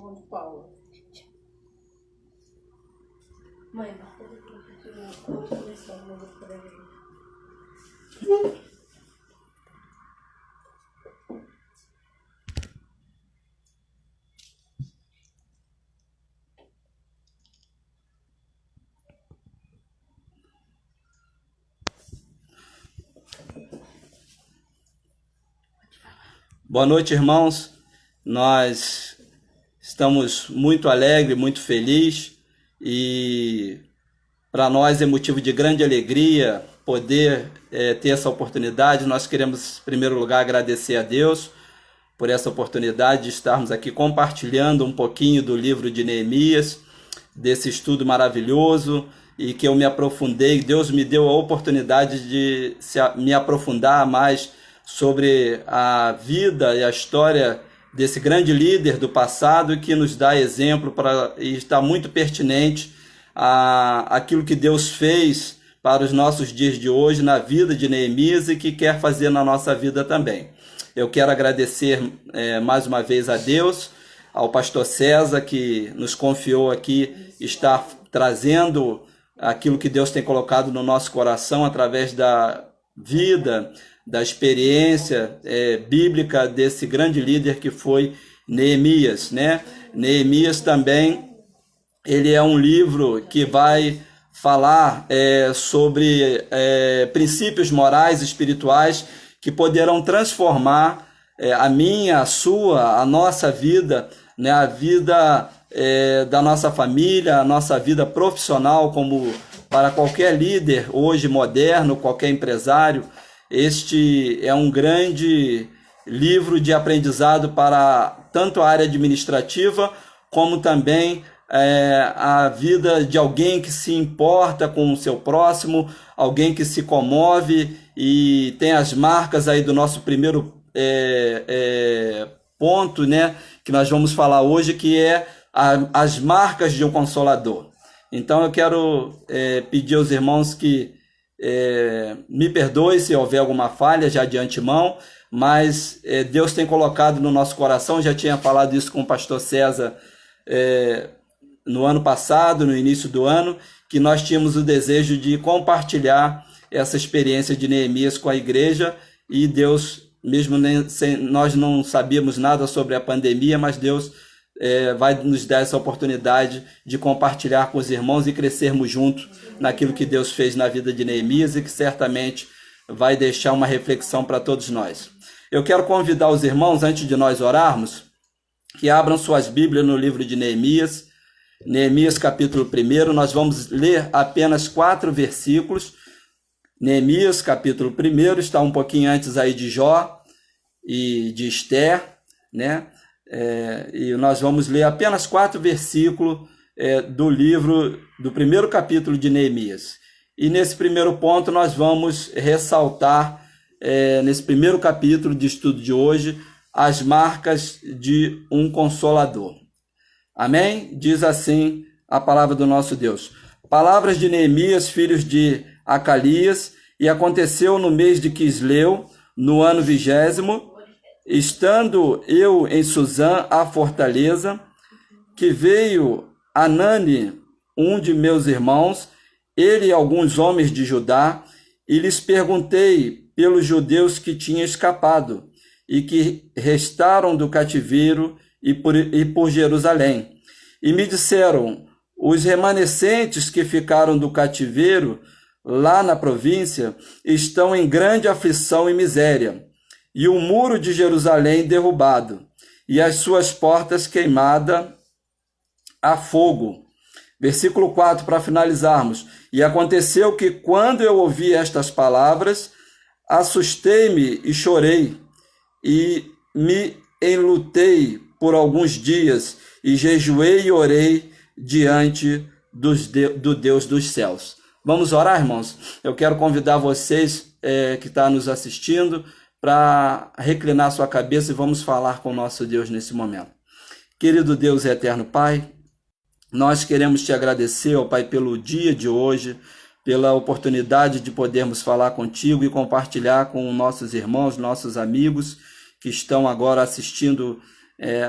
Onde, Paula? Mãe, marca depois a outra lição, não vou poder ver. Boa noite, irmãos. Nós estamos muito alegres, muito felizes e para nós é motivo de grande alegria poder ter essa oportunidade. Nós queremos, em primeiro lugar, agradecer a Deus por essa oportunidade de estarmos aqui compartilhando um pouquinho do livro de Neemias, desse estudo maravilhoso e que eu me aprofundei. Deus me deu a oportunidade de me aprofundar mais sobre a vida e a história desse grande líder do passado que nos dá exemplo e está muito pertinente àquilo que Deus fez para os nossos dias de hoje na vida de Neemias e que quer fazer na nossa vida também. Eu quero agradecer mais uma vez a Deus, ao pastor César, que nos confiou aqui estar trazendo aquilo que Deus tem colocado no nosso coração através da vida, da experiência bíblica desse grande líder que foi Neemias, né? Neemias também, ele é um livro que vai falar sobre princípios morais e espirituais que poderão transformar a minha, a sua, a nossa vida, né? A vida da nossa família, a nossa vida profissional, como para qualquer líder hoje moderno, qualquer empresário. Este é um grande livro de aprendizado para tanto a área administrativa, como também a vida de alguém que se importa com o seu próximo, alguém que se comove e tem as marcas aí do nosso primeiro ponto, né, que nós vamos falar hoje, que é as marcas de um consolador. Então eu quero pedir aos irmãos que me perdoe se houver alguma falha já de antemão, mas Deus tem colocado no nosso coração, já tinha falado isso com o pastor César no ano passado, no início do ano, que nós tínhamos o desejo de compartilhar essa experiência de Neemias com a igreja, e Deus, mesmo nós não sabíamos nada sobre a pandemia, mas Deus vai nos dar essa oportunidade de compartilhar com os irmãos e crescermos juntos naquilo que Deus fez na vida de Neemias e que certamente vai deixar uma reflexão para todos nós. Eu quero convidar os irmãos, antes de nós orarmos, que abram suas Bíblias no livro de Neemias, Neemias capítulo 1, nós vamos ler apenas 4 versículos. Neemias capítulo 1 está um pouquinho antes aí de Jó e de Esther, né? E nós vamos ler apenas 4 versículos do livro, do primeiro capítulo de Neemias. E nesse primeiro ponto nós vamos ressaltar, nesse primeiro capítulo de estudo de hoje, as marcas de um consolador. Amém? Diz assim a palavra do nosso Deus. Palavras de Neemias, filhos de Acalias, e aconteceu no mês de Quisleu, no ano 20º, estando eu em Suzã, a fortaleza, que veio Anani, um de meus irmãos, ele e alguns homens de Judá, e lhes perguntei pelos judeus que tinham escapado e que restaram do cativeiro e por Jerusalém. E me disseram, os remanescentes que ficaram do cativeiro lá na província estão em grande aflição e miséria, e o muro de Jerusalém derrubado, e as suas portas queimadas a fogo. Versículo 4, para finalizarmos. E aconteceu que, quando eu ouvi estas palavras, assustei-me e chorei, e me enlutei por alguns dias, e jejuei e orei diante do Deus dos céus. Vamos orar, irmãos? Eu quero convidar vocês que estão nos assistindo para reclinar sua cabeça e vamos falar com o nosso Deus nesse momento. Querido Deus e eterno Pai, nós queremos te agradecer, ó Pai, pelo dia de hoje, pela oportunidade de podermos falar contigo e compartilhar com nossos irmãos, nossos amigos que estão agora assistindo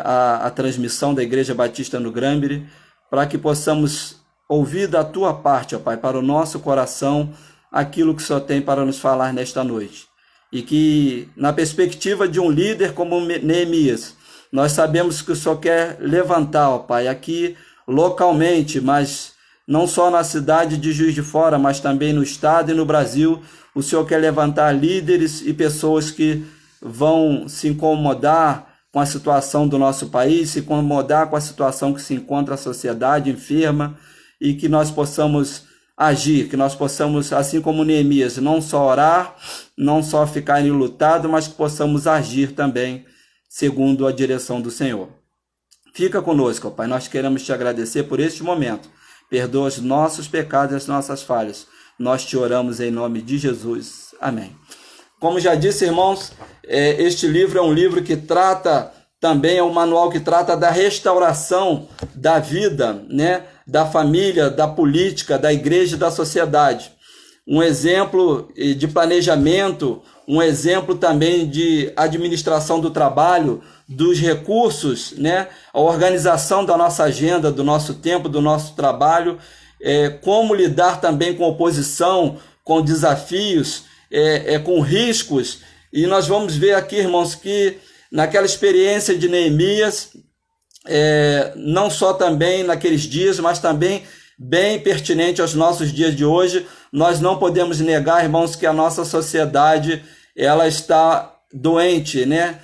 a transmissão da Igreja Batista no Granbury, para que possamos ouvir da tua parte, ó Pai, para o nosso coração, aquilo que o Senhor tem para nos falar nesta noite. E que, na perspectiva de um líder como Neemias, nós sabemos que o Senhor quer levantar, ó Pai, aqui localmente, mas não só na cidade de Juiz de Fora, mas também no estado e no Brasil, o Senhor quer levantar líderes e pessoas que vão se incomodar com a situação do nosso país, se incomodar com a situação que se encontra a sociedade enferma, e que nós possamos agir, que nós possamos, assim como Neemias, não só orar, não só ficar enlutado, mas que possamos agir também segundo a direção do Senhor. Fica conosco, Pai, nós queremos te agradecer por este momento. Perdoa os nossos pecados e as nossas falhas. Nós te oramos em nome de Jesus. Amém. Como já disse, irmãos, este livro é um livro que trata, também é um manual que trata da restauração da vida, né? Da família, da política, da igreja e da sociedade. Um exemplo de planejamento, um exemplo também de administração do trabalho, dos recursos, né? A organização da nossa agenda, do nosso tempo, do nosso trabalho, como lidar também com oposição, com desafios, com riscos. E nós vamos ver aqui, irmãos, que naquela experiência de Neemias, não só também naqueles dias, mas também bem pertinente aos nossos dias de hoje, nós não podemos negar, irmãos, que a nossa sociedade ela está doente, né?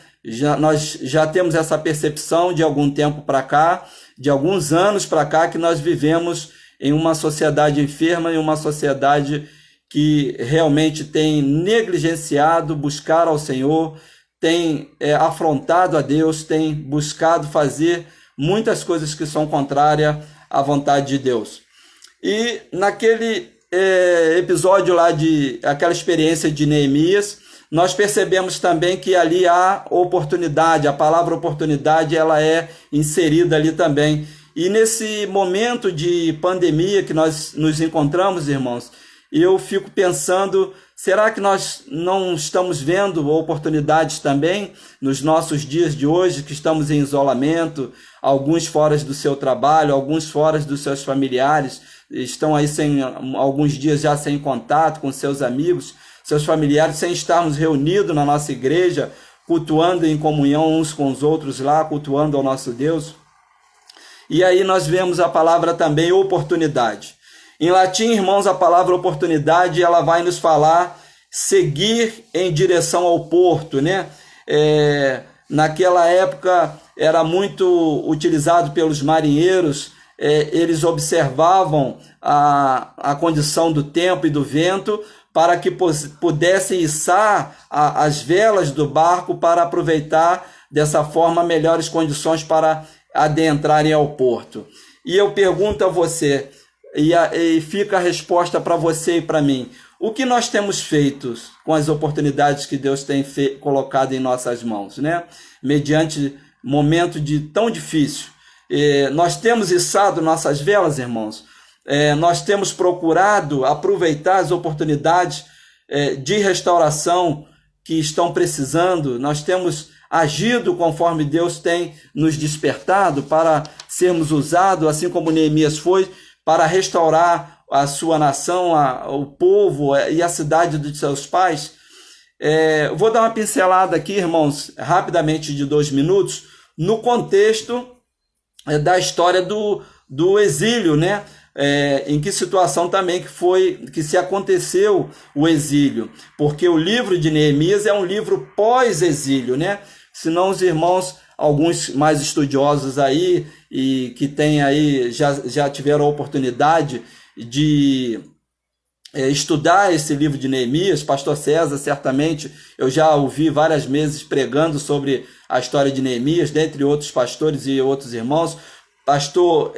Nós já temos essa percepção de algum tempo para cá, de alguns anos para cá, que nós vivemos em uma sociedade enferma, em uma sociedade que realmente tem negligenciado buscar ao Senhor, tem afrontado a Deus, tem buscado fazer muitas coisas que são contrárias à vontade de Deus. E naquele episódio lá, aquela experiência de Neemias, nós percebemos também que ali há oportunidade, a palavra oportunidade ela é inserida ali também. E nesse momento de pandemia que nós nos encontramos, irmãos, eu fico pensando, será que nós não estamos vendo oportunidades também nos nossos dias de hoje, que estamos em isolamento, alguns fora do seu trabalho, alguns fora dos seus familiares, estão aí alguns dias já sem contato com seus amigos, seus familiares, sem estarmos reunidos na nossa igreja, cultuando em comunhão uns com os outros lá, cultuando ao nosso Deus. E aí nós vemos a palavra também oportunidade. Em latim, irmãos, a palavra oportunidade, ela vai nos falar seguir em direção ao porto, né? Naquela época era muito utilizado pelos marinheiros, eles observavam a condição do tempo e do vento para que pudessem içar as velas do barco para aproveitar dessa forma melhores condições para adentrarem ao porto. E eu pergunto a você, e fica a resposta para você e para mim, o que nós temos feito com as oportunidades que Deus tem colocado em nossas mãos, né? Mediante momento tão difícil. Nós temos içado nossas velas, irmãos. Nós temos procurado aproveitar as oportunidades de restauração que estão precisando. Nós temos agido conforme Deus tem nos despertado para sermos usados, assim como Neemias foi, para restaurar a sua nação, o povo e a cidade dos seus pais. Vou dar uma pincelada aqui, irmãos, rapidamente de 2 minutos, no contexto da história do exílio, né? Em que situação também que se aconteceu o exílio, porque o livro de Neemias é um livro pós-exílio, né? Senão os irmãos, alguns mais estudiosos aí, e que tem aí, já tiveram a oportunidade de estudar esse livro de Neemias, pastor César, certamente, eu já ouvi várias vezes pregando sobre a história de Neemias, dentre outros pastores e outros irmãos, pastor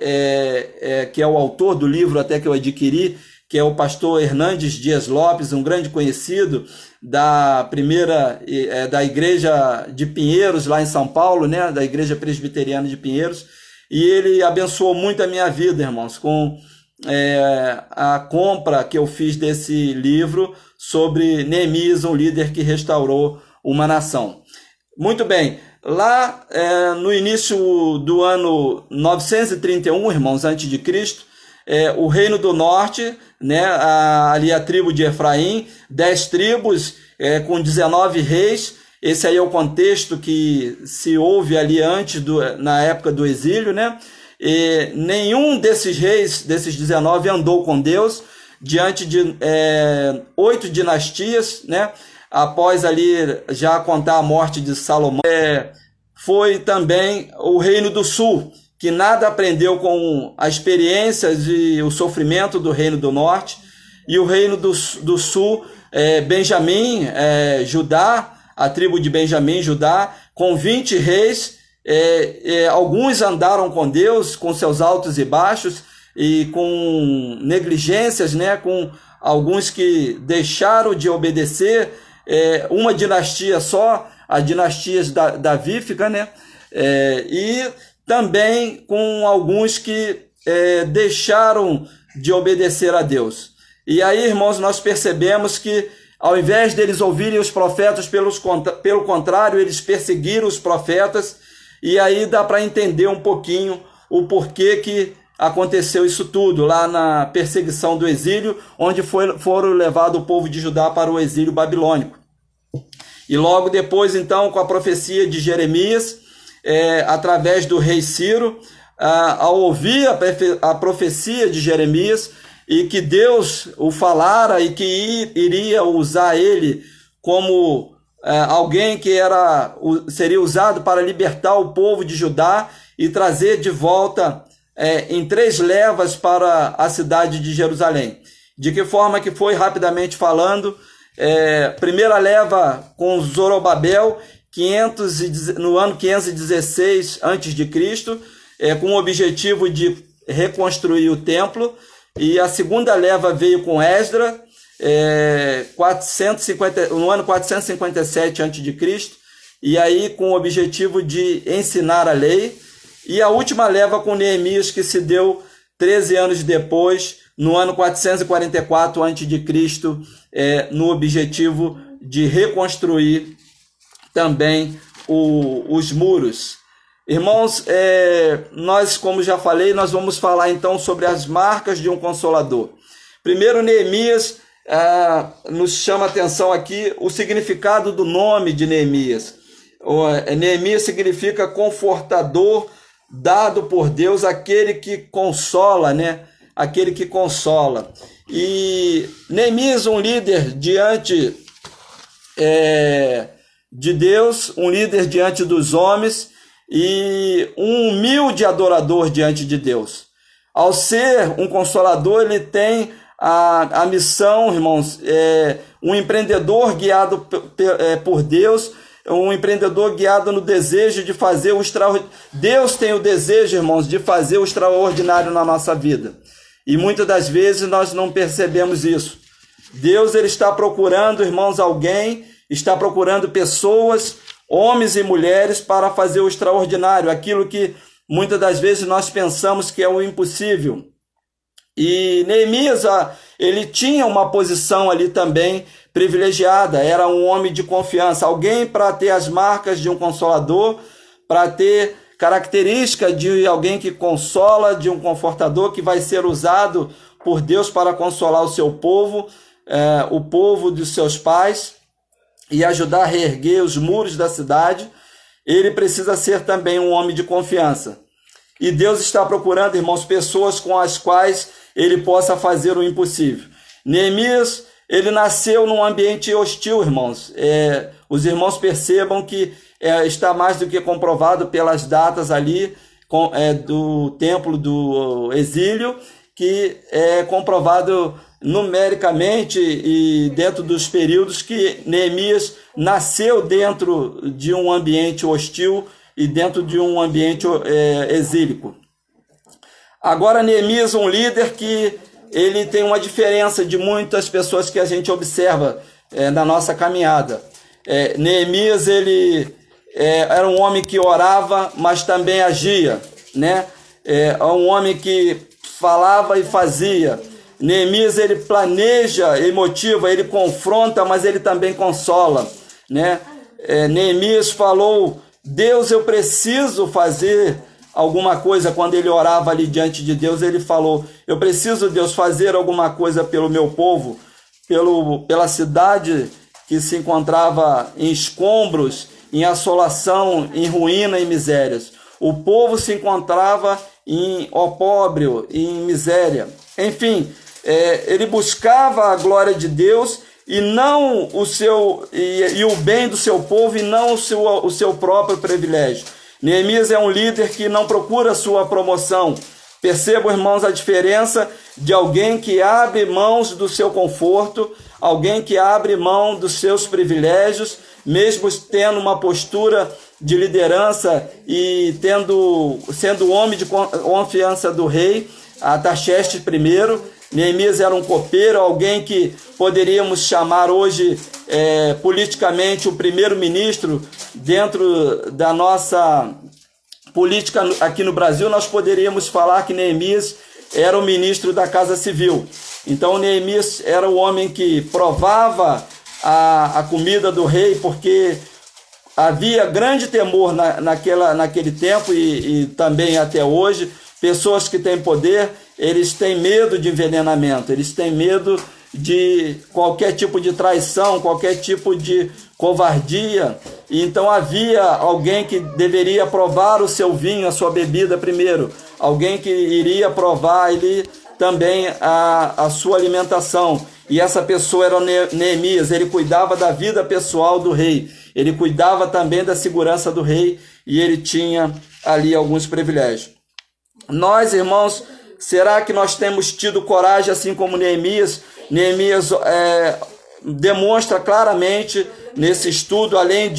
que é o autor do livro até que eu adquiri, que é o pastor Hernandes Dias Lopes, um grande conhecido da igreja de Pinheiros, lá em São Paulo, né, da igreja presbiteriana de Pinheiros, e ele abençoou muito a minha vida, irmãos, com a compra que eu fiz desse livro sobre Neemias, um líder que restaurou uma nação. Muito bem, lá no início do ano 931, irmãos, antes de Cristo, o Reino do Norte, né, ali a tribo de Efraim, 10 tribos com 19 reis. Esse aí é o contexto que se houve ali antes, na época do exílio, né? E nenhum desses reis, desses 19, andou com Deus diante de 8 dinastias, né? Após ali já contar a morte de Salomão. Foi também o Reino do Sul, que nada aprendeu com as experiências e o sofrimento do Reino do Norte. E o Reino do Sul, Benjamim, Judá, a tribo de Benjamim, Judá, com 20 reis. Alguns andaram com Deus, com seus altos e baixos, e com negligências, né? Com alguns que deixaram de obedecer. Uma dinastia só, a dinastia davífica, né? E também com alguns que deixaram de obedecer a Deus. E aí, irmãos, nós percebemos que ao invés deles ouvirem os profetas, pelo contrário, eles perseguiram os profetas. E aí dá para entender um pouquinho o porquê que aconteceu isso tudo, lá na perseguição do exílio, onde foram levado o povo de Judá para o exílio babilônico. E logo depois, então, com a profecia de Jeremias, através do rei Ciro, ao ouvir a profecia de Jeremias, e que Deus o falara e que iria usar ele como alguém que seria usado para libertar o povo de Judá e trazer de volta em 3 levas para a cidade de Jerusalém. De que forma que foi, rapidamente falando, primeira leva com Zorobabel, no ano 516 a.C., com o objetivo de reconstruir o templo. E a segunda leva veio com Esdras, no ano 457 a.C., e aí com o objetivo de ensinar a lei. E a última leva com Neemias, que se deu 13 anos depois, no ano 444 a.C., no objetivo de reconstruir também os muros. Irmãos, nós, como já falei, nós vamos falar então sobre as marcas de um consolador. Primeiro, Neemias nos chama a atenção aqui o significado do nome de Neemias. Neemias significa confortador dado por Deus, aquele que consola, né? Aquele que consola. E Neemias, um líder diante de Deus, um líder diante dos homens, e um humilde adorador diante de Deus. Ao ser um consolador, ele tem a missão, irmãos, um empreendedor guiado por Deus, um empreendedor guiado no desejo de fazer o extraordinário. Deus tem o desejo, irmãos, de fazer o extraordinário na nossa vida. E muitas das vezes nós não percebemos isso. Deus, ele está procurando, irmãos, está procurando pessoas, homens e mulheres, para fazer o extraordinário, aquilo que muitas das vezes nós pensamos que é o impossível. E Neemias, ele tinha uma posição ali também privilegiada, era um homem de confiança, alguém para ter as marcas de um consolador, para ter característica de alguém que consola, de um confortador que vai ser usado por Deus para consolar o seu povo, o povo dos seus pais, e ajudar a reerguer os muros da cidade. Ele precisa ser também um homem de confiança. E Deus está procurando, irmãos, pessoas com as quais ele possa fazer o impossível. Neemias, ele nasceu num ambiente hostil, irmãos. Os irmãos percebam que está mais do que comprovado pelas datas ali do templo do exílio, que é comprovado numericamente e dentro dos períodos que Neemias nasceu dentro de um ambiente hostil e dentro de um ambiente exílico. Agora, Neemias, um líder que ele tem uma diferença de muitas pessoas que a gente observa na nossa caminhada. Neemias, ele era um homem que orava, mas também agia, né? Um homem que falava e fazia. Neemias, ele planeja e motiva, ele confronta, mas ele também consola, né? Neemias falou Deus, eu preciso fazer alguma coisa. Quando ele orava ali diante de Deus, ele falou: eu preciso, Deus, fazer alguma coisa pelo meu povo, pela cidade que se encontrava em escombros, em assolação, em ruína e misérias. O povo se encontrava em opróbrio, em miséria. Enfim, ele buscava a glória de Deus e não o bem do seu povo, e não o seu próprio privilégio. Neemias é um líder que não procura sua promoção. Percebam, irmãos, a diferença de alguém que abre mãos do seu conforto, alguém que abre mão dos seus privilégios, mesmo tendo uma postura de liderança e sendo homem de confiança do rei, Artaxerxes I. Neemias era um copeiro, alguém que poderíamos chamar hoje politicamente o primeiro-ministro. Dentro da nossa política aqui no Brasil, nós poderíamos falar que Neemias era o ministro da Casa Civil. Então Neemias era o homem que provava a comida do rei, porque havia grande temor naquele tempo e também até hoje. Pessoas que têm poder, eles têm medo de envenenamento, eles têm medo de qualquer tipo de traição, qualquer tipo de covardia. E então havia alguém que deveria provar o seu vinho, a sua bebida primeiro, alguém que iria provar ali também a sua alimentação. E essa pessoa era Neemias. Ele cuidava da vida pessoal do rei, ele cuidava também da segurança do rei, e ele tinha ali alguns privilégios. Nós, irmãos, será que nós temos tido coragem assim como Neemias? Neemias demonstra claramente nesse estudo, além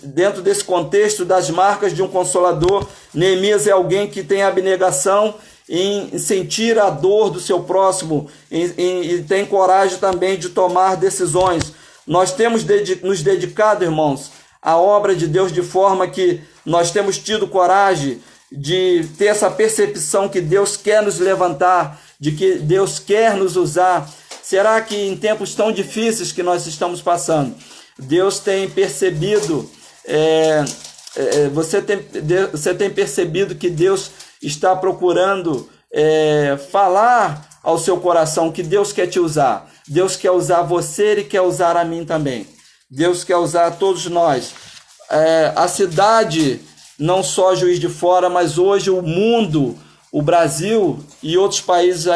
dentro desse contexto das marcas de um consolador, Neemias é alguém que tem abnegação em sentir a dor do seu próximo e tem coragem também de tomar decisões. Nós temos nos dedicado, irmãos, à obra de Deus de forma que nós temos tido coragem de ter essa percepção que Deus quer nos levantar, de que Deus quer nos usar. Será que em tempos tão difíceis que nós estamos passando, Deus tem percebido, você tem percebido que Deus está procurando falar ao seu coração que Deus quer te usar? Deus quer usar você e quer usar a mim também. Deus quer usar todos nós. A cidade, não só Juiz de Fora, mas hoje o mundo, o Brasil e outros países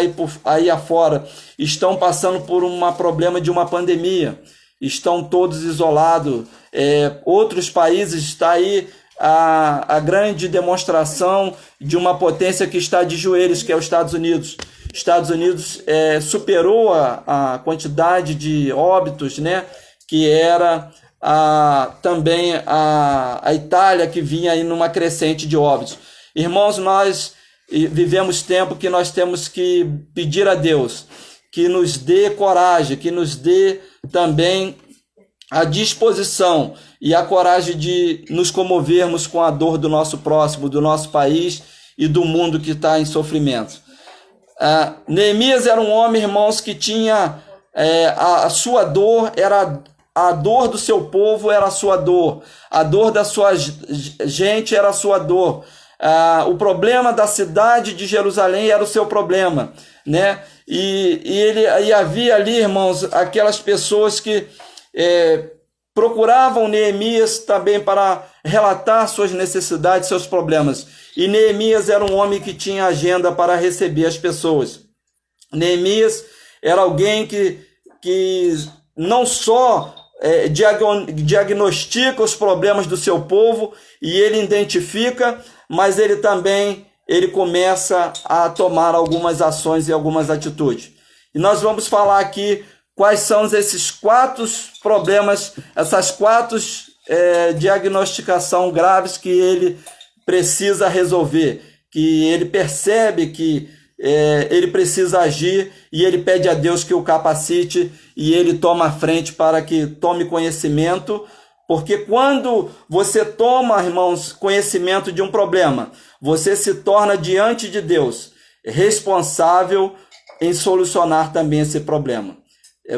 aí afora estão passando por um problema de uma pandemia. Estão todos isolados. Outros países está aí a grande demonstração de uma potência que está de joelhos, que é os Estados Unidos. Estados Unidos superou a quantidade de óbitos, né, que era também a Itália, que vinha aí numa crescente de óbitos. Irmãos, nós vivemos tempo que nós temos que pedir a Deus que nos dê coragem, que nos dê também a disposição e a coragem de nos comovermos com a dor do nosso próximo, do nosso país e do mundo que está em sofrimento. Neemias era um homem, irmãos, que tinha a sua dor, era a dor do seu povo, era a sua dor. A dor da sua gente era a sua dor. O problema da cidade de Jerusalém era o seu problema, né? E havia ali, irmãos, aquelas pessoas que procuravam Neemias também para relatar suas necessidades, seus problemas. E Neemias era um homem que tinha agenda para receber as pessoas. Neemias era alguém que não só diagnostica os problemas do seu povo e ele identifica, mas ele também começa a tomar algumas ações e algumas atitudes. E nós vamos falar aqui quais são esses 4 problemas, essas 4 diagnosticação graves que ele precisa resolver, que ele percebe que ele precisa agir, e ele pede a Deus que o capacite e ele toma a frente para que tome conhecimento, porque quando você toma, irmãos, conhecimento de um problema, você se torna diante de Deus responsável em solucionar também esse problema.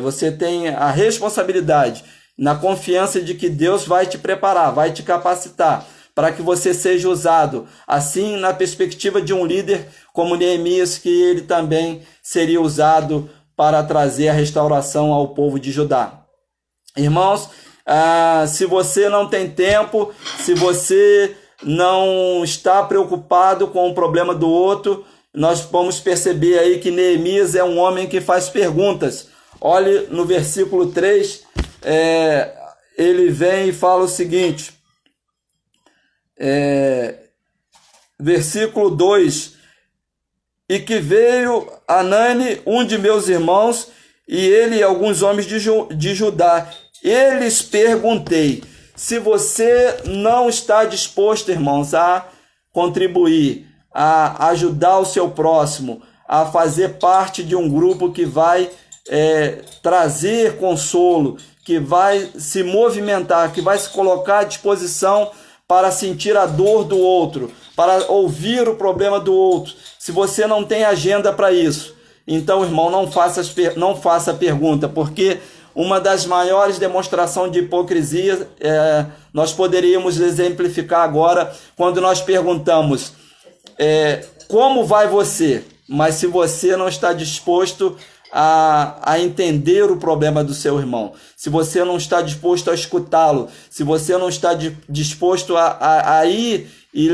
Você tem a responsabilidade na confiança de que Deus vai te preparar, vai te capacitar, para que você seja usado, assim na perspectiva de um líder como Neemias, que ele também seria usado para trazer a restauração ao povo de Judá. Irmãos, se você não tem tempo, se você não está preocupado com o problema do outro, nós vamos perceber aí que Neemias é um homem que faz perguntas. Olhe no versículo 3, ele vem e fala o seguinte, versículo 2, e que veio Anani, um de meus irmãos, e ele e alguns homens de Judá. Eles perguntei, se você não está disposto, irmãos, a contribuir, a ajudar o seu próximo, a fazer parte de um grupo que vai trazer consolo, que vai se movimentar, que vai se colocar à disposição para sentir a dor do outro, para ouvir o problema do outro. Se você não tem agenda para isso, então, irmão, não faça a pergunta, porque uma das maiores demonstrações de hipocrisia nós poderíamos exemplificar agora quando nós perguntamos como vai você? Mas se você não está disposto a entender o problema do seu irmão, se você não está disposto a escutá-lo, se você não está disposto a ir e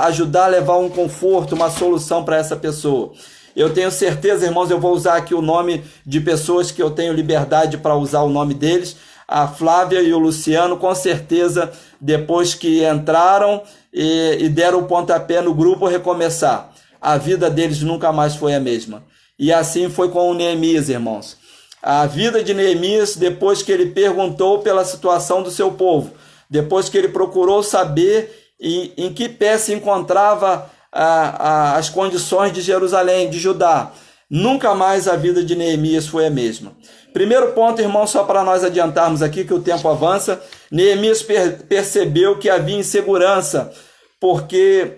ajudar a levar um conforto, uma solução para essa pessoa. Eu tenho certeza, irmãos, eu vou usar aqui o nome de pessoas que eu tenho liberdade para usar o nome deles. A Flávia e o Luciano, com certeza, depois que entraram e deram o pontapé no grupo, recomeçar. A vida deles nunca mais foi a mesma. E assim foi com o Neemias, irmãos. A vida de Neemias, depois que ele perguntou pela situação do seu povo, depois que ele procurou saber em que pé se encontrava as condições de Jerusalém, de Judá, nunca mais a vida de Neemias foi a mesma. Primeiro ponto, irmão, só para nós adiantarmos aqui que o tempo avança, Neemias percebeu que havia insegurança, porque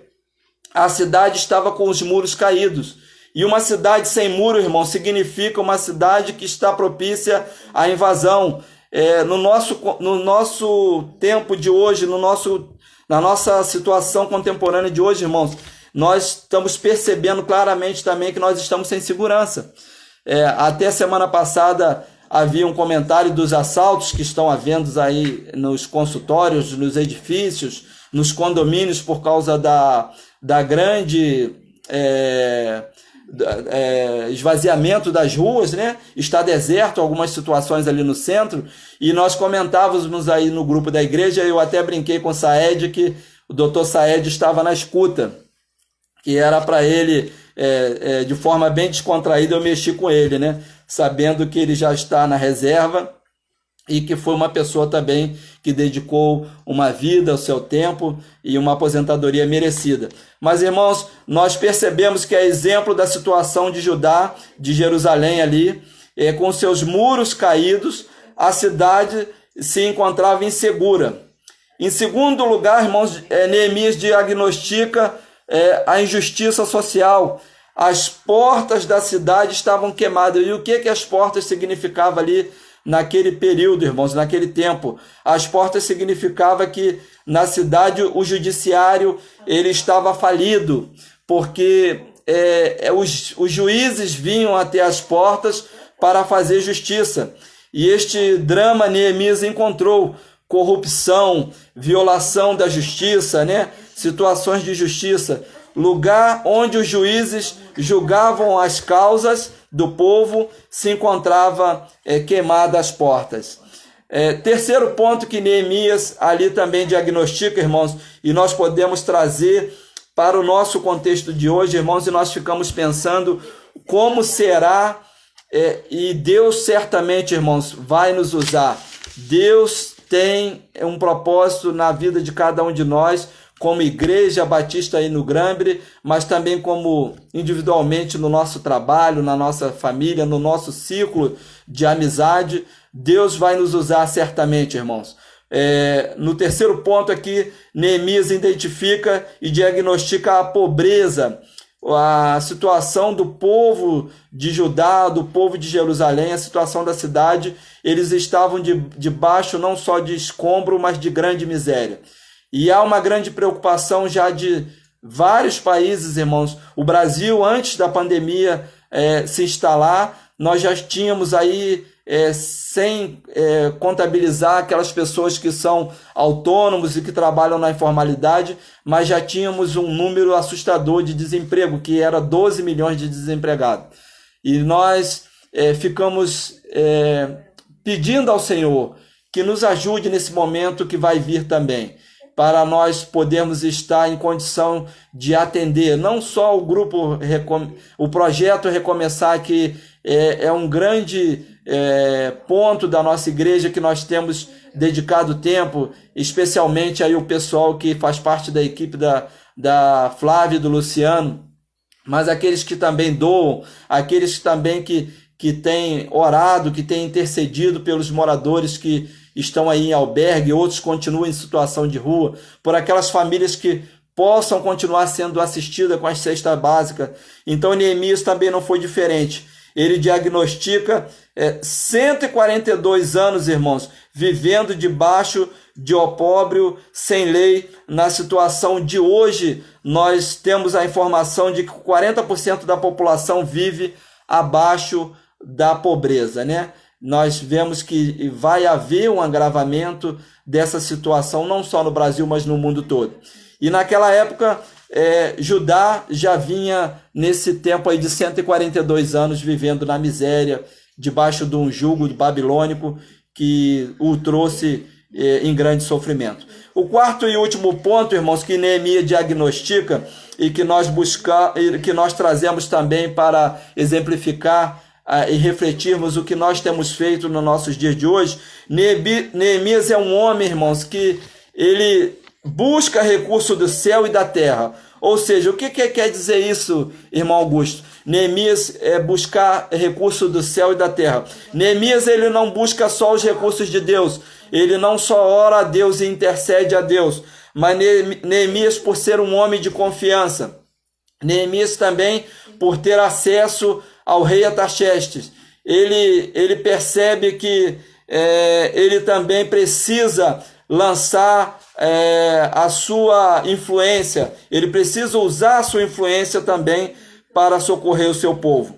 a cidade estava com os muros caídos. E uma cidade sem muro, irmão, significa uma cidade que está propícia à invasão. No nosso tempo de hoje, na nossa situação contemporânea de hoje, irmãos, nós estamos percebendo claramente também que nós estamos sem segurança. Até semana passada havia um comentário dos assaltos que estão havendo aí nos consultórios, nos edifícios, nos condomínios por causa da grande esvaziamento das ruas, né? Está deserto, algumas situações ali no centro, e nós comentávamos aí no grupo da igreja, eu até brinquei com o Saed que o doutor Saed estava na escuta, que era para ele, de forma bem descontraída, eu mexi com ele, né? Sabendo que ele já está na reserva e que foi uma pessoa também que dedicou uma vida, o seu tempo e uma aposentadoria merecida. Mas, irmãos, nós percebemos que é exemplo da situação de Judá, de Jerusalém ali, com seus muros caídos, a cidade se encontrava insegura. Em segundo lugar, irmãos, Neemias diagnostica a injustiça social. As portas da cidade estavam queimadas. E o que as portas significavam ali naquele período, irmãos, naquele tempo? As portas significava que na cidade o judiciário ele estava falido, porque os juízes vinham até as portas para fazer justiça. E este drama Neemias encontrou corrupção, violação da justiça, né? Situações de justiça, lugar onde os juízes julgavam as causas do povo, se encontrava queimadas as portas. Terceiro ponto que Neemias ali também diagnostica, irmãos, e nós podemos trazer para o nosso contexto de hoje, irmãos, e nós ficamos pensando como será, e Deus certamente, irmãos, vai nos usar. Deus tem um propósito na vida de cada um de nós, como igreja batista aí no Grambre, mas também como individualmente no nosso trabalho, na nossa família, no nosso ciclo de amizade. Deus vai nos usar certamente, irmãos. No terceiro ponto aqui, Neemias identifica e diagnostica a pobreza a situação do povo de Judá, do povo de Jerusalém, a situação da cidade, eles estavam debaixo não só de escombro, mas de grande miséria. E há uma grande preocupação já de vários países, irmãos. O Brasil, antes da pandemia se instalar, nós já tínhamos aí, sem contabilizar aquelas pessoas que são autônomos e que trabalham na informalidade, mas já tínhamos um número assustador de desemprego, que era 12 milhões de desempregados. E nós ficamos pedindo ao Senhor que nos ajude nesse momento que vai vir também, para nós podermos estar em condição de atender não só o projeto Recomeçar, que é um grande ponto da nossa igreja, que nós temos dedicado tempo, especialmente aí o pessoal que faz parte da equipe da Flávia e do Luciano, mas aqueles que também doam, aqueles que também que têm orado, que têm intercedido pelos moradores que estão aí em albergue, outros continuam em situação de rua, por aquelas famílias que possam continuar sendo assistidas com as cestas básicas. Então Neemias também não foi diferente. Ele diagnostica 142 anos, irmãos, vivendo debaixo de opróbrio, sem lei. Na situação de hoje, nós temos a informação de que 40% da população vive abaixo da pobreza, né? Nós vemos que vai haver um agravamento dessa situação, não só no Brasil, mas no mundo todo. E naquela época, Judá já vinha nesse tempo aí de 142 anos vivendo na miséria, debaixo de um jugo babilônico que o trouxe em grande sofrimento. O quarto e último ponto, irmãos, que Neemias diagnostica e que nós trazemos também para exemplificar e refletirmos o que nós temos feito nos nossos dias de hoje. Neemias é um homem, irmãos, que ele busca recurso do céu e da terra. Ou seja, o que quer dizer isso, irmão Augusto? Neemias é buscar recurso do céu e da terra. Neemias, ele não busca só os recursos de Deus, ele não só ora a Deus e intercede a Deus, mas Neemias, por ser um homem de confiança, Neemias também por ter acesso ao rei Artaxerxes, ele percebe que ele também precisa lançar a sua influência, ele precisa usar a sua influência também para socorrer o seu povo.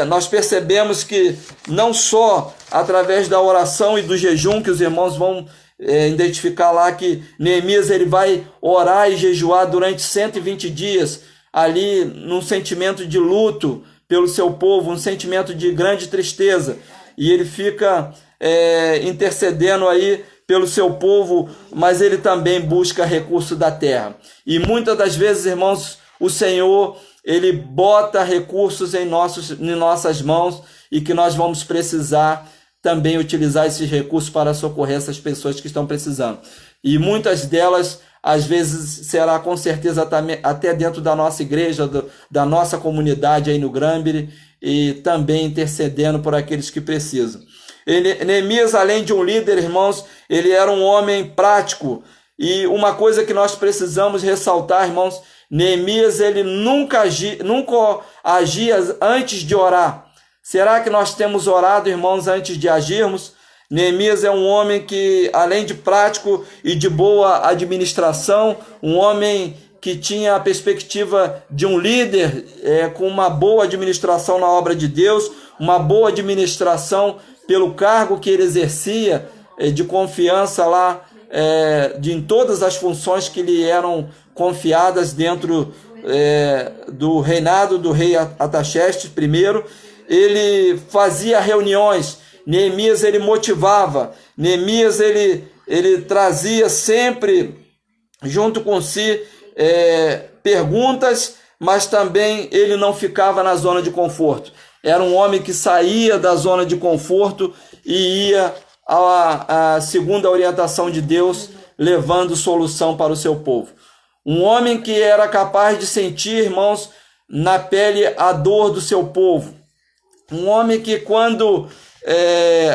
Nós percebemos que não só através da oração e do jejum, que os irmãos vão identificar lá, que Neemias ele vai orar e jejuar durante 120 dias, ali num sentimento de luto pelo seu povo, um sentimento de grande tristeza, e ele fica intercedendo aí pelo seu povo, mas ele também busca recurso da terra. E muitas das vezes, irmãos, o Senhor, ele bota recursos em nossas mãos e que nós vamos precisar também utilizar esses recursos para socorrer essas pessoas que estão precisando. E muitas delas, às vezes, será com certeza até dentro da nossa igreja, da nossa comunidade aí no Granbury, e também intercedendo por aqueles que precisam. Neemias, além de um líder, irmãos, ele era um homem prático. E uma coisa que nós precisamos ressaltar, irmãos, Neemias, ele nunca agia antes de orar. Será que nós temos orado, irmãos, antes de agirmos? Neemias é um homem que, além de prático e de boa administração, um homem que tinha a perspectiva de um líder com uma boa administração na obra de Deus, uma boa administração pelo cargo que ele exercia, de confiança lá, em todas as funções que lhe eram confiadas dentro do reinado do rei Artaxerxes I. Ele fazia reuniões, Neemias ele motivava, Neemias ele trazia sempre junto com si perguntas, mas também ele não ficava na zona de conforto. Era um homem que saía da zona de conforto e ia segundo a orientação de Deus, levando solução para o seu povo. Um homem que era capaz de sentir, irmãos, na pele a dor do seu povo. Um homem que, quando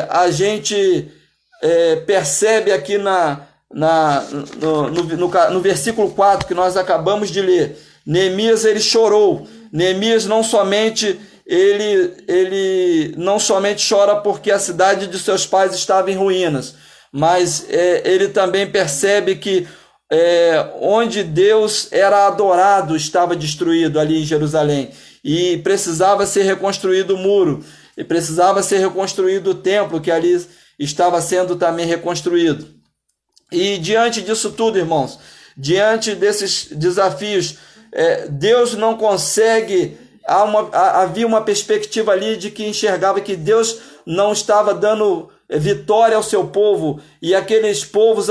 a gente percebe aqui no versículo 4 que nós acabamos de ler, Neemias ele chorou. Neemias não somente ele não somente chora porque a cidade de seus pais estava em ruínas, mas ele também percebe que onde Deus era adorado estava destruído ali em Jerusalém, e precisava ser reconstruído o muro, e precisava ser reconstruído o templo que ali estava sendo também reconstruído. E diante disso tudo, irmãos, diante desses desafios, Deus não consegue. Havia uma perspectiva ali de que enxergava que Deus não estava dando vitória ao seu povo, e aqueles povos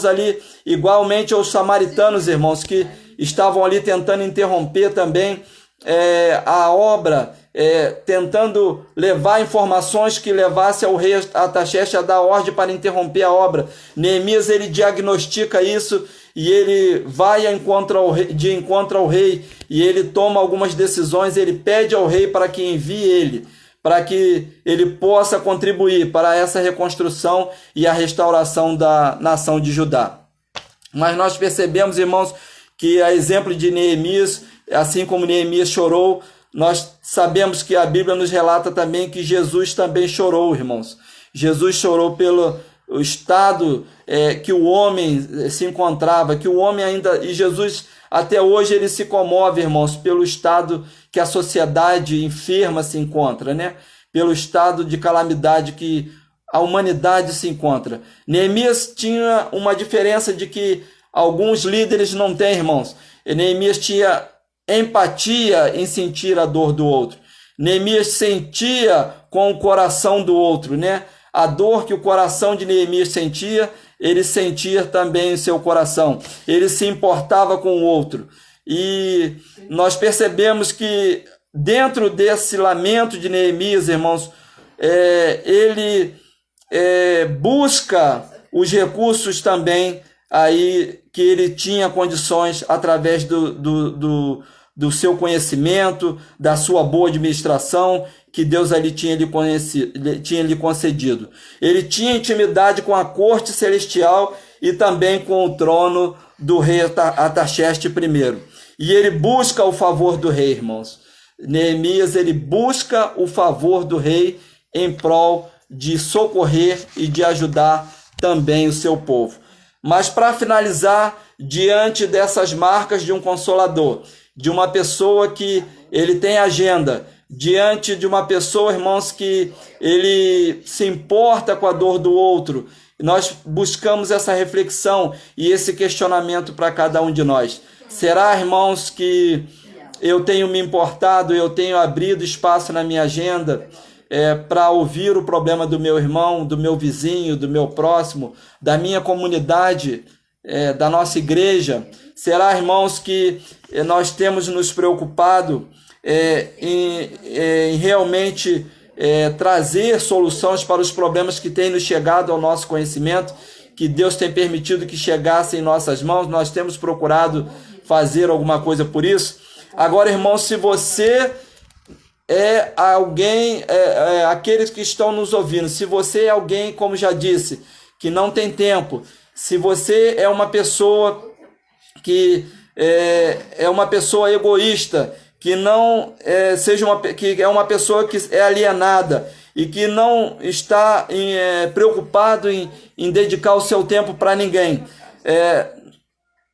ali, igualmente aos samaritanos, irmãos, que estavam ali tentando interromper também a obra, tentando levar informações que levasse ao rei Artaxerxes a dar ordem para interromper a obra. Neemias, ele diagnostica isso, e ele vai de encontro ao rei, e ele toma algumas decisões. Ele pede ao rei para que envie ele, para que ele possa contribuir para essa reconstrução e a restauração da nação de Judá. Mas nós percebemos, irmãos, que a exemplo de Neemias, assim como Neemias chorou, nós sabemos que a Bíblia nos relata também que Jesus também chorou, irmãos. Jesus chorou pelo estado que o homem se encontrava, que o homem ainda... E Jesus, até hoje, ele se comove, irmãos, pelo estado que a sociedade enferma se encontra, né? Pelo estado de calamidade que a humanidade se encontra. Neemias tinha uma diferença de que alguns líderes não têm, irmãos. Neemias tinha empatia em sentir a dor do outro. Neemias sentia com o coração do outro, né? A dor que o coração de Neemias sentia, ele sentia também em seu coração. Ele se importava com o outro. E nós percebemos que dentro desse lamento de Neemias, irmãos, ele busca os recursos também aí que ele tinha condições através do seu conhecimento, da sua boa administração, que Deus ali tinha lhe concedido. Ele tinha intimidade com a corte celestial e também com o trono do rei Artaxerxes I. E ele busca o favor do rei, irmãos. Neemias, ele busca o favor do rei em prol de socorrer e de ajudar também o seu povo. Mas para finalizar, diante dessas marcas de um consolador, de uma pessoa que ele tem agenda, diante de uma pessoa, irmãos, que ele se importa com a dor do outro, nós buscamos essa reflexão e esse questionamento para cada um de nós. Será, irmãos, que eu tenho me importado, eu tenho abrido espaço na minha agenda para ouvir o problema do meu irmão, do meu vizinho, do meu próximo, da minha comunidade, da nossa igreja? Será, irmãos, que nós temos nos preocupado em realmente trazer soluções para os problemas que têm nos chegado ao nosso conhecimento, que Deus tem permitido que chegassem em nossas mãos? Nós temos procurado fazer alguma coisa por isso? Agora, irmãos, se você é alguém, aqueles que estão nos ouvindo, se você é alguém, como já disse, que não tem tempo, se você é uma pessoa que é uma pessoa egoísta, que não que é uma pessoa que é alienada e que não está preocupado em dedicar o seu tempo para ninguém,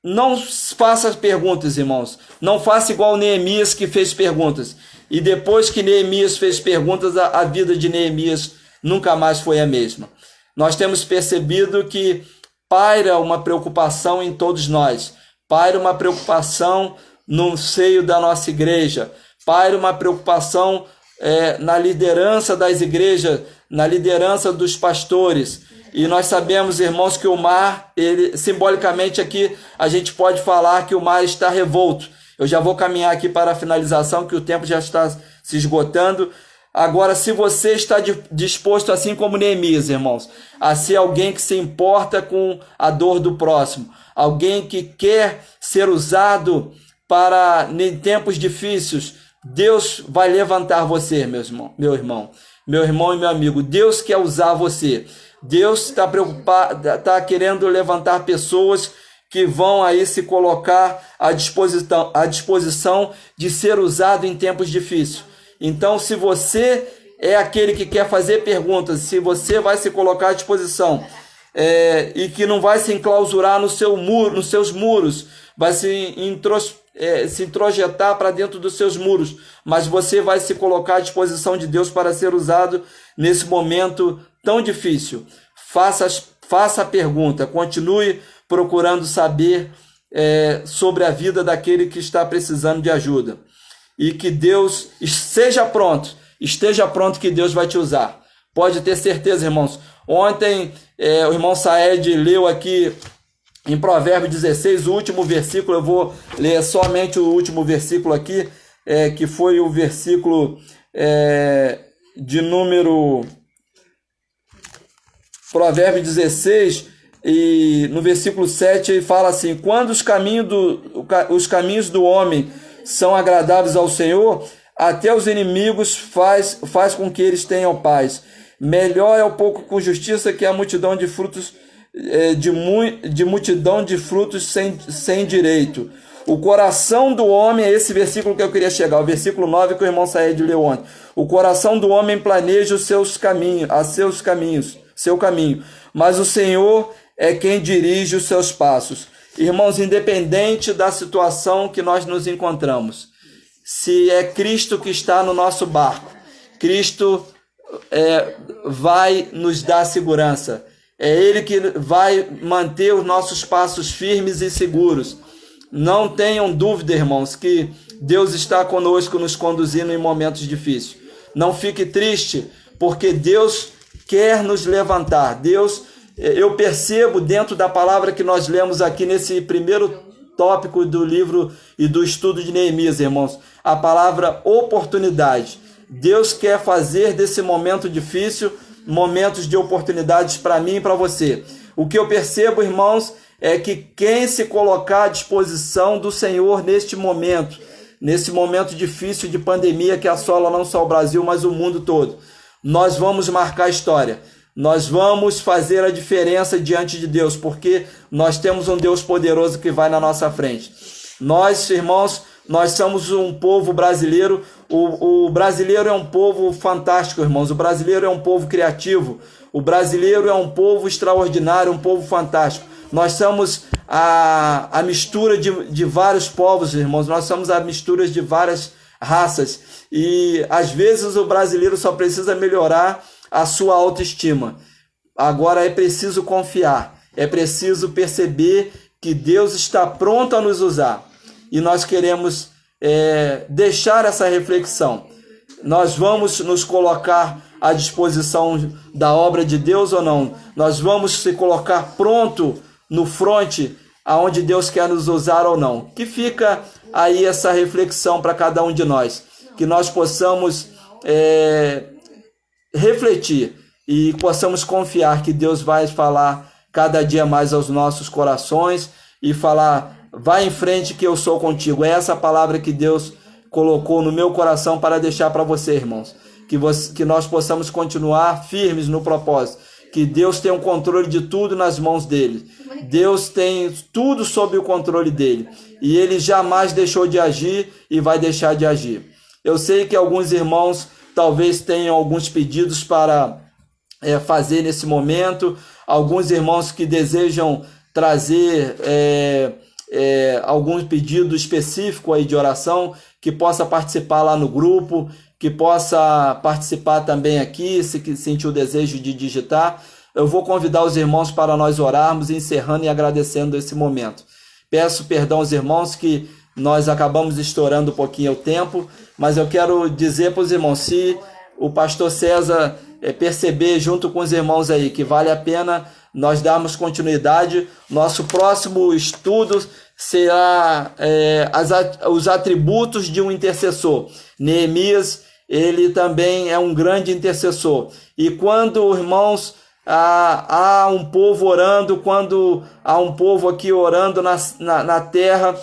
não faça perguntas, irmãos. Não faça igual Neemias, que fez perguntas. E depois que Neemias fez perguntas, a vida de Neemias nunca mais foi a mesma. Nós temos percebido que paira uma preocupação em todos nós. Paira uma preocupação no seio da nossa igreja. Paira uma preocupação na liderança das igrejas, na liderança dos pastores. E nós sabemos, irmãos, que o mar, simbolicamente aqui, a gente pode falar que o mar está revolto. Eu já vou caminhar aqui para a finalização, que o tempo já está se esgotando. Agora, se você está disposto, assim como Neemias, irmãos, a ser alguém que se importa com a dor do próximo, alguém que quer ser usado para, em tempos difíceis, Deus vai levantar você, meu irmão e meu amigo. Deus quer usar você. Deus está preocupado, está querendo levantar pessoas que vão aí se colocar à disposição de ser usado em tempos difíceis. Então, se você é aquele que quer fazer perguntas, se você vai se colocar à disposição e que não vai se enclausurar no seu muro, nos seus muros, vai se introjetar para dentro dos seus muros, mas você vai se colocar à disposição de Deus para ser usado nesse momento tão difícil. Faça a pergunta, continue procurando saber sobre a vida daquele que está precisando de ajuda. E que Deus esteja pronto que Deus vai te usar. Pode ter certeza, irmãos. Ontem o irmão Saed leu aqui em Provérbios 16, o último versículo. Eu vou ler somente o último versículo aqui, que foi o versículo de número... Provérbios 16, e no versículo 7 ele fala assim: quando os caminhos do homem são agradáveis ao Senhor, até os inimigos faz com que eles tenham paz. Melhor é o pouco com justiça que a multidão de frutos de multidão de frutos sem direito. O coração do homem, é esse versículo que eu queria chegar, o versículo 9 que o irmão Saed leu ontem. O coração do homem planeja seu caminho, mas o Senhor é quem dirige os seus passos. Irmãos, independente da situação que nós nos encontramos, se é Cristo que está no nosso barco, Cristo vai nos dar segurança. É Ele que vai manter os nossos passos firmes e seguros. Não tenham dúvida, irmãos, que Deus está conosco, nos conduzindo em momentos difíceis. Não fique triste, porque Deus quer nos levantar. Eu percebo dentro da palavra que nós lemos aqui nesse primeiro tópico do livro e do estudo de Neemias, irmãos, a palavra oportunidade. Deus quer fazer desse momento difícil momentos de oportunidades para mim e para você. O que eu percebo, irmãos, é que quem se colocar à disposição do Senhor neste momento difícil de pandemia que assola não só o Brasil, mas o mundo todo, nós vamos marcar a história. Nós vamos fazer a diferença diante de Deus, porque nós temos um Deus poderoso que vai na nossa frente. Nós, irmãos, nós somos um povo brasileiro. O brasileiro é um povo fantástico, irmãos. O brasileiro é um povo criativo. O brasileiro é um povo extraordinário, um povo fantástico. Nós somos a mistura de vários povos, irmãos. Nós somos a mistura de várias raças. E às vezes o brasileiro só precisa melhorar a sua autoestima. Agora é preciso confiar. É preciso perceber que Deus está pronto a nos usar. E nós queremos deixar essa reflexão. Nós vamos nos colocar à disposição da obra de Deus ou não? Nós vamos se colocar pronto no fronte aonde Deus quer nos usar ou não? Que fica aí essa reflexão para cada um de nós. Que nós possamos refletir e possamos confiar que Deus vai falar cada dia mais aos nossos corações e falar: vai em frente que eu sou contigo. É essa palavra que Deus colocou no meu coração para deixar para você, irmãos. Que nós possamos continuar firmes no propósito. Que Deus tem o controle de tudo nas mãos dele. Deus tem tudo sob o controle dele. E ele jamais deixou de agir e vai deixar de agir. Eu sei que alguns irmãos talvez tenham alguns pedidos para fazer nesse momento. Alguns irmãos que desejam trazer algum pedido específico aí de oração, que possa participar lá no grupo, que possa participar também aqui, se sentir o desejo de digitar. Eu vou convidar os irmãos para nós orarmos, encerrando e agradecendo esse momento. Peço perdão aos irmãos que nós acabamos estourando um pouquinho o tempo, mas eu quero dizer para os irmãos, se o pastor César perceber junto com os irmãos aí que vale a pena nós darmos continuidade, nosso próximo estudo será os atributos de um intercessor. Neemias, ele também é um grande intercessor. E quando, irmãos, há um povo orando, quando há um povo aqui orando na terra,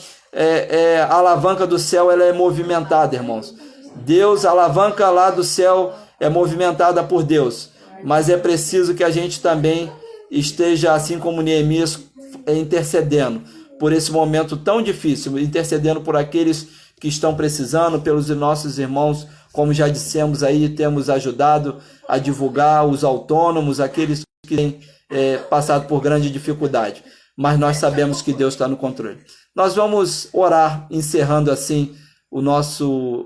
a alavanca do céu ela é movimentada, irmãos. Deus, a alavanca lá do céu é movimentada por Deus. Mas é preciso que a gente também esteja, assim como Neemias, intercedendo por esse momento tão difícil, intercedendo por aqueles que estão precisando, pelos nossos irmãos, como já dissemos aí, temos ajudado a divulgar os autônomos, aqueles que têm passado por grande dificuldade. Mas nós sabemos que Deus está no controle. Nós vamos orar, encerrando assim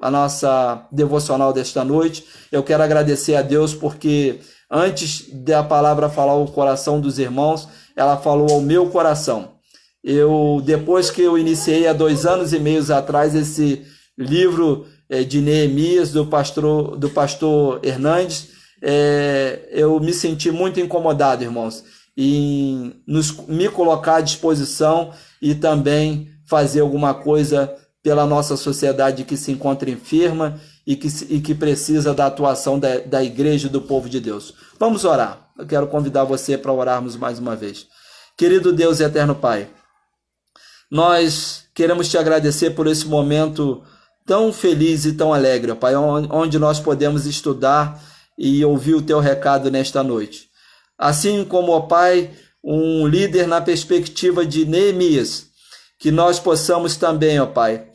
a nossa devocional desta noite. Eu quero agradecer a Deus porque antes da palavra falar ao coração dos irmãos, ela falou ao meu coração. Depois que eu iniciei há 2 anos e meio atrás esse livro de Neemias, do pastor Hernandes, eu me senti muito incomodado, irmãos, em me colocar à disposição e também fazer alguma coisa pela nossa sociedade que se encontra enferma e que precisa da atuação da igreja e do povo de Deus. Vamos orar. Eu quero convidar você para orarmos mais uma vez. Querido Deus e eterno Pai, nós queremos te agradecer por esse momento tão feliz e tão alegre, Pai, onde nós podemos estudar e ouvir o teu recado nesta noite. Assim como, ó Pai, um líder na perspectiva de Neemias, que nós possamos também, ó Pai,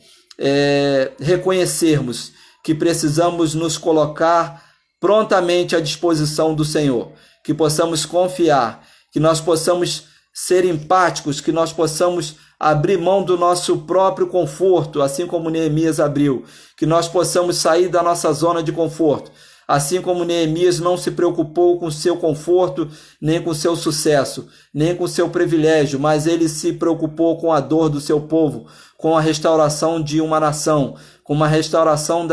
reconhecermos que precisamos nos colocar prontamente à disposição do Senhor, que possamos confiar, que nós possamos ser empáticos, que nós possamos abrir mão do nosso próprio conforto, assim como Neemias abriu, que nós possamos sair da nossa zona de conforto, assim como Neemias não se preocupou com seu conforto, nem com seu sucesso, nem com seu privilégio, mas ele se preocupou com a dor do seu povo, com a restauração de uma nação, com uma restauração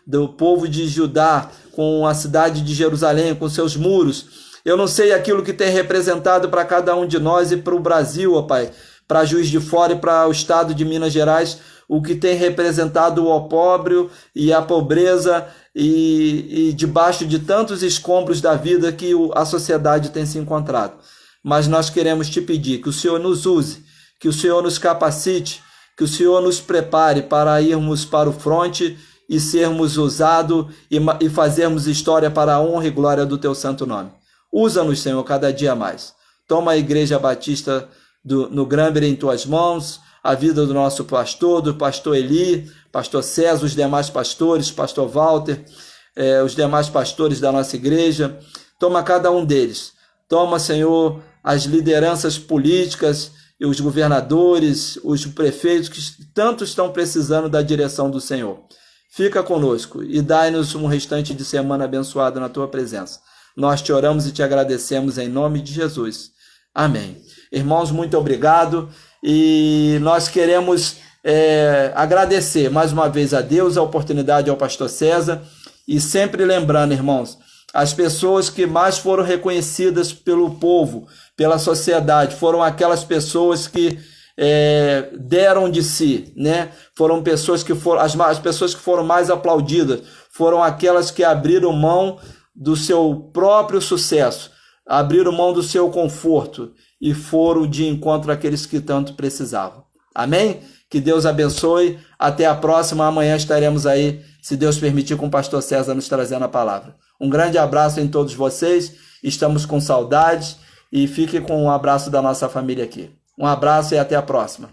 do povo de Judá, com a cidade de Jerusalém, com seus muros. Eu não sei aquilo que tem representado para cada um de nós e para o Brasil, ó Pai, para Juiz de Fora e para o estado de Minas Gerais, o que tem representado o opróbrio e a pobreza e debaixo de tantos escombros da vida que a sociedade tem se encontrado. Mas nós queremos te pedir que o Senhor nos use, que o Senhor nos capacite, que o Senhor nos prepare para irmos para o fronte e sermos usados e fazermos história para a honra e glória do teu santo nome. Usa-nos, Senhor, cada dia mais. Toma a Igreja Batista no Gramber em tuas mãos, a vida do nosso pastor, do pastor Eli, pastor César, os demais pastores, pastor Walter, os demais pastores da nossa igreja. Toma cada um deles. Toma, Senhor, as lideranças políticas e os governadores, os prefeitos que tanto estão precisando da direção do Senhor. Fica conosco e dai-nos um restante de semana abençoado na tua presença. Nós te oramos e te agradecemos em nome de Jesus. Amém. Irmãos, muito obrigado. E nós queremos agradecer mais uma vez a Deus, a oportunidade ao pastor César. E sempre lembrando, irmãos, as pessoas que mais foram reconhecidas pelo povo, pela sociedade, foram aquelas pessoas que deram de si, né? Foram pessoas que foram as pessoas que foram mais aplaudidas, foram aquelas que abriram mão do seu próprio sucesso, abriram mão do seu conforto e foram de encontro àqueles que tanto precisavam. Amém? Que Deus abençoe. Até a próxima. Amanhã estaremos aí, se Deus permitir, com o pastor César nos trazendo a palavra. Um grande abraço em todos vocês. Estamos com saudades e fique com um abraço da nossa família aqui. Um abraço e até a próxima.